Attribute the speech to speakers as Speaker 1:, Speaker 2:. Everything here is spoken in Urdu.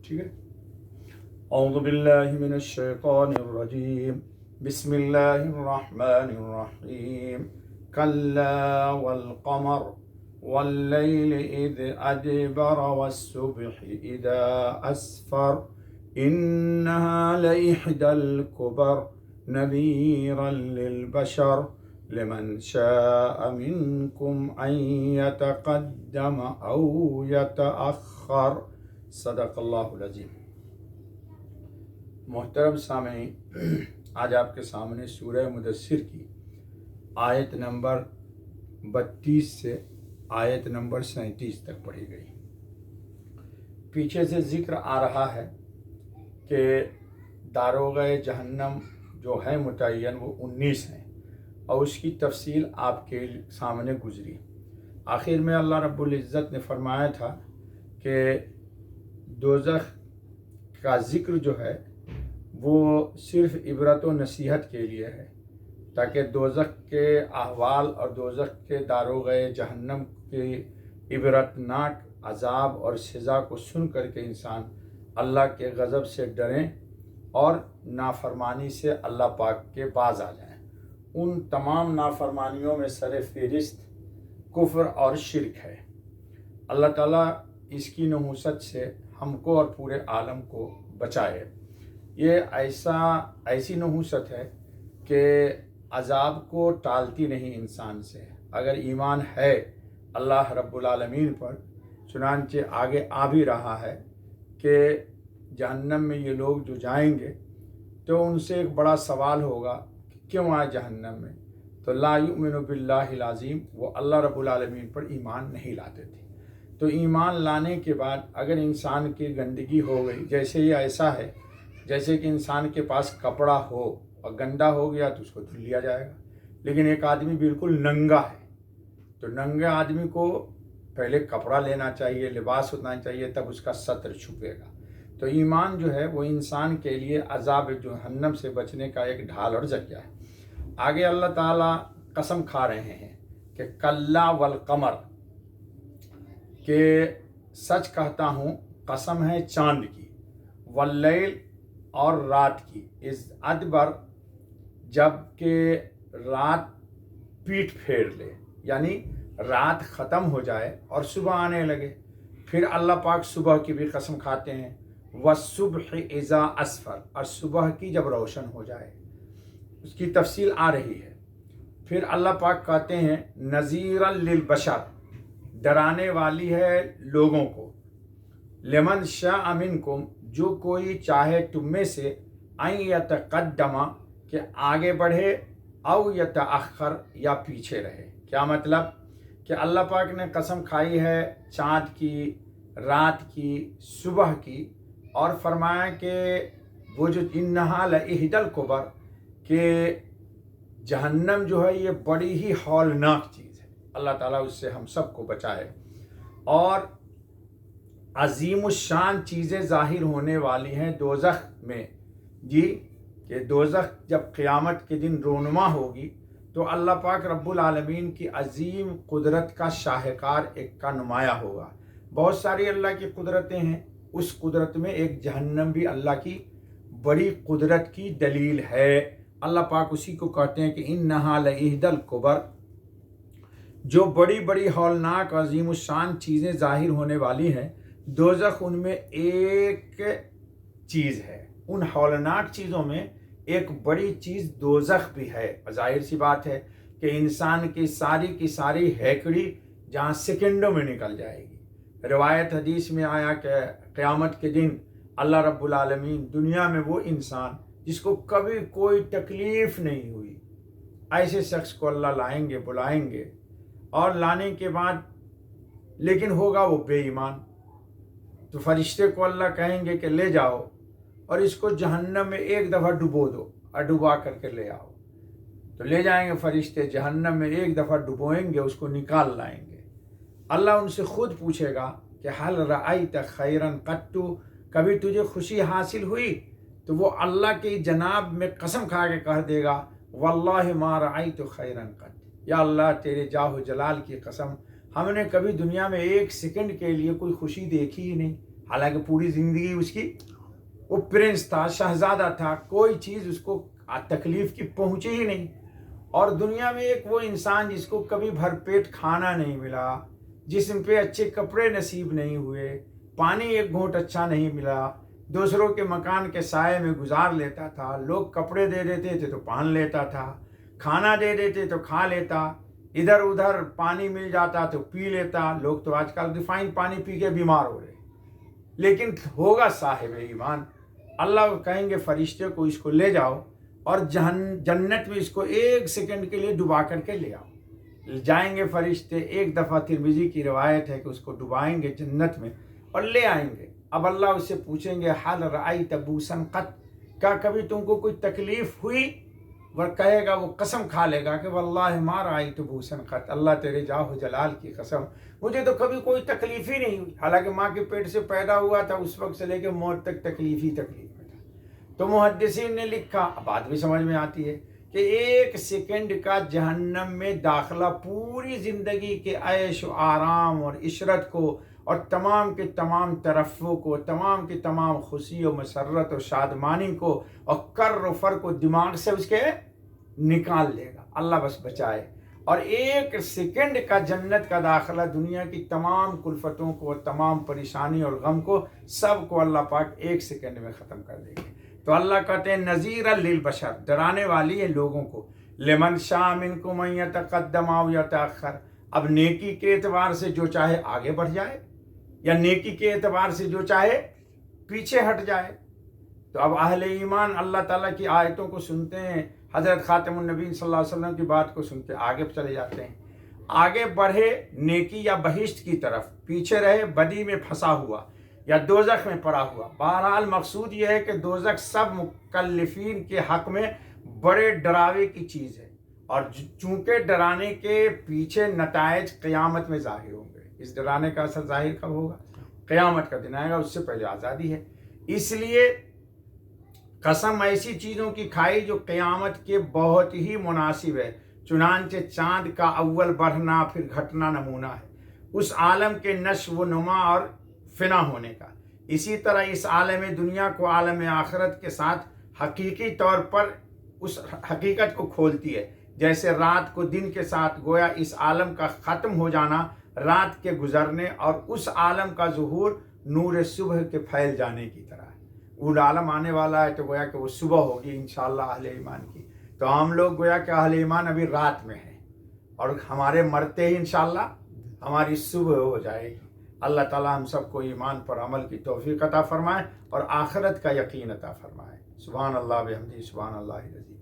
Speaker 1: ٹھیک ہے. اعوذ باللہ من الشیطان الرجیم. بسم اللہ الرحمن الرحیم. کلا والقمر واللیل اذ ادبر والصبح اذا اسفر انها لإحدى الكبر نذیرا للبشر لمن شاء منکم ان یتقدم او یتأخر. صدق اللہ العظیم. محترم سامعین، آج آپ کے سامنے سورہ مدثر کی آیت نمبر 32 سے آیت نمبر 37 تک پڑھی گئی. پیچھے سے ذکر آ رہا ہے کہ داروغہ جہنم جو ہے متعین وہ 19 ہیں اور اس کی تفصیل آپ کے سامنے گزری. آخر میں اللہ رب العزت نے فرمایا تھا کہ دوزخ کا ذکر جو ہے وہ صرف عبرت و نصیحت کے لیے ہے، تاکہ دوزخ کے احوال اور دوزخ کے داروغہ جہنم کی عبرتناک عذاب اور سزا کو سن کر کے انسان اللہ کے غضب سے ڈریں اور نافرمانی سے اللہ پاک کے باز آ جائیں. ان تمام نافرمانیوں میں سر فہرست کفر اور شرک ہے. اللہ تعالیٰ اس کی نحوست سے ہم کو اور پورے عالم کو بچائے. یہ ایسی نحوست ہے کہ عذاب کو ٹالتی نہیں انسان سے. اگر ایمان ہے اللہ رب العالمین پر، چنانچہ آگے آ بھی رہا ہے کہ جہنم میں یہ لوگ جو جائیں گے تو ان سے ایک بڑا سوال ہوگا کہ کیوں آئے جہنم میں؟ تو لا یؤمن باللہ العظیم، وہ اللہ رب العالمین پر ایمان نہیں لاتے تھے. تو ایمان لانے کے بعد اگر انسان کی گندگی ہو گئی، جیسے یہ ایسا ہے جیسے کہ انسان کے پاس کپڑا ہو اور گندا ہو گیا تو اس کو دھل لیا جائے گا. لیکن ایک آدمی بالکل ننگا ہے تو ننگے آدمی کو پہلے کپڑا لینا چاہیے، لباس ہونا چاہیے، تب اس کا ستر چھپے گا. تو ایمان جو ہے وہ انسان کے لیے عذاب جہنم سے بچنے کا ایک ڈھال اور ذریعہ ہے. آگے اللہ تعالیٰ قسم کھا رہے ہیں کہ کلا والقمر، کہ سچ کہتا ہوں، قسم ہے چاند کی، واللیل اور رات کی، اذ ادبر جب کہ رات پیٹھ پھیر لے، یعنی رات ختم ہو جائے اور صبح آنے لگے. پھر اللہ پاک صبح کی بھی قسم کھاتے ہیں، والصبح اذا اسفر، اور صبح کی جب روشن ہو جائے. اس کی تفصیل آ رہی ہے. پھر اللہ پاک کہتے ہیں نذیرا للبشر، ڈرانے والی ہے لوگوں کو. لمن شاء منکم، جو کوئی چاہے تم میں سے، ان یتقدم، کہ آگے بڑھے، او یتأخر، یا پیچھے رہے. کیا مطلب؟ کہ اللہ پاک نے قسم کھائی ہے چاند کی، رات کی، صبح کی، اور فرمایا کہ وہ جو انہا لإحدى الکبر، کہ جہنم جو ہے یہ بڑی ہی ہولناک چیز ہے. اللہ تعالیٰ اس سے ہم سب کو بچائے. اور عظیم الشان چیزیں ظاہر ہونے والی ہیں دوزخ میں، جی، کہ دوزخ جب قیامت کے دن رونما ہوگی تو اللہ پاک رب العالمین کی عظیم قدرت کا شاہکار ایک کا نمایاں ہوگا. بہت ساری اللہ کی قدرتیں ہیں، اس قدرت میں ایک جہنم بھی اللہ کی بڑی قدرت کی دلیل ہے. اللہ پاک اسی کو کہتے ہیں کہ انہا لإحدى الکبر، جو بڑی بڑی ہولناک عظیم الشان چیزیں ظاہر ہونے والی ہیں. دوزخ ان میں ایک چیز ہے. ان ہولناک چیزوں میں ایک بڑی چیز دوزخ بھی ہے. ظاہر سی بات ہے کہ انسان کی ساری ہیکڑی جہاں سیکنڈوں میں نکل جائے گی. روایت حدیث میں آیا کہ قیامت کے دن اللہ رب العالمین دنیا میں وہ انسان جس کو کبھی کوئی تکلیف نہیں ہوئی، ایسے شخص کو اللہ لائیں گے، بلائیں گے، اور لانے کے بعد لیکن ہوگا وہ بے ایمان. تو فرشتے کو اللہ کہیں گے کہ لے جاؤ اور اس کو جہنم میں ایک دفعہ ڈبو دو، اور ڈبا کر کے لے آؤ. تو لے جائیں گے فرشتے جہنم میں، ایک دفعہ ڈبوئیں گے، اس کو نکال لائیں گے. اللہ ان سے خود پوچھے گا کہ حل رأیت خیرا قط، کبھی تجھے خوشی حاصل ہوئی؟ تو وہ اللہ کی جناب میں قسم کھا کے کہہ دے گا واللہ ما رأیت خیرا قط، یا اللہ تیرے جاہ و جلال کی قسم، ہم نے کبھی دنیا میں ایک سیکنڈ کے لیے کوئی خوشی دیکھی ہی نہیں. حالانکہ پوری زندگی اس کی وہ پرنس تھا، شہزادہ تھا، کوئی چیز اس کو تکلیف کی پہنچی ہی نہیں. اور دنیا میں ایک وہ انسان جس کو کبھی بھر پیٹ کھانا نہیں ملا، جسم پہ اچھے کپڑے نصیب نہیں ہوئے، پانی ایک گھونٹ اچھا نہیں ملا، دوسروں کے مکان کے سائے میں گزار لیتا تھا، لوگ کپڑے دے دیتے تھے تو پہن لیتا تھا، کھانا دے دیتے تو کھا لیتا، ادھر ادھر پانی مل جاتا تو پی لیتا. لوگ تو آج کل ریفائن پانی پی کے بیمار ہو رہے، لیکن ہوگا صاحب ایمان. اللہ کہیں گے فرشتے کو اس کو لے جاؤ اور جنت میں اس کو 1 سیکنڈ کے لیے ڈبا کر کے لے آؤ. جائیں گے فرشتے، ایک دفعہ ترمذی کی روایت ہے کہ اس کو ڈبائیں گے جنت میں اور لے آئیں گے. اب اللہ اس سے پوچھیں گے حل رأیت بوسا قط، کیا کبھی تم کو کوئی تکلیف ہوئی؟ وہ کہے گا، وہ قسم کھا لے گا کہ واللہ ما رأیت بوسا قط، اللہ تیرے جاہ و جلال کی قسم مجھے تو کبھی کوئی تکلیف ہی نہیں ہوئی. حالانکہ ماں کے پیٹ سے پیدا ہوا تھا، اس وقت سے لے کے موت تک تکلیف ہی تکلیف میں تھا. تو محدثین نے لکھا، بات بھی سمجھ میں آتی ہے، کہ 1 سیکنڈ کا جہنم میں داخلہ پوری زندگی کے عیش و آرام اور عشرت کو اور تمام کے تمام ترفع کو، تمام کی تمام خوشی و مسرت و شادمانی کو اور کر و فر کو دماغ سے اس کے نکال لے گا. اللہ بس بچائے. اور 1 سیکنڈ کا جنت کا داخلہ دنیا کی تمام کلفتوں کو، تمام پریشانی اور غم کو، سب کو اللہ پاک 1 سیکنڈ میں ختم کر دے گا. تو اللہ کہتے ہیں نذیرا للبشر، ڈرانے والی ہے لوگوں کو. لمن شاء منکم ان یتقدم او یتأخر، اب نیکی کے اعتبار سے جو چاہے آگے بڑھ جائے یا نیکی کے اعتبار سے جو چاہے پیچھے ہٹ جائے. تو اب اہل ایمان اللہ تعالیٰ کی آیتوں کو سنتے ہیں، حضرت خاتم النبی صلی اللہ علیہ وسلم کی بات کو سن کے آگے چلے جاتے ہیں. آگے بڑھے نیکی یا بہشت کی طرف، پیچھے رہے بدی میں پھنسا ہوا یا دوزخ میں پڑا ہوا. بہرحال مقصود یہ ہے کہ دوزخ سب مکلفین کے حق میں بڑے ڈراوے کی چیز ہے، اور چونکہ ڈرانے کے پیچھے نتائج قیامت میں ظاہر ہوں گے. اس ڈرانے کا اثر ظاہر کب ہوگا؟ قیامت کا دن آئے گا، اس سے پہلے آزادی ہے. اس لیے قسم ایسی چیزوں کی کھائی جو قیامت کے بہت ہی مناسب ہے. چنانچہ چاند کا اول بڑھنا پھر گھٹنا نمونہ ہے اس عالم کے نشو و نما اور فنا ہونے کا. اسی طرح اس عالم دنیا کو عالم آخرت کے ساتھ حقیقی طور پر اس حقیقت کو کھولتی ہے. جیسے رات کو دن کے ساتھ، گویا اس عالم کا ختم ہو جانا رات کے گزرنے اور اس عالم کا ظہور نور صبح کے پھیل جانے کی طرح ہے. وہ عالم آنے والا ہے تو گویا کہ وہ صبح ہوگی انشاءاللہ اہل ایمان کی. تو ہم لوگ گویا کہ اہل ایمان ابھی رات میں ہیں، اور ہمارے مرتے ہی انشاءاللہ ہماری صبح ہو جائے گی. اللہ تعالیٰ ہم سب کو ایمان پر عمل کی توفیق عطا فرمائے اور آخرت کا یقین عطا فرمائے. سبحان اللہ بحمدہ، سبحان اللہ العظیم.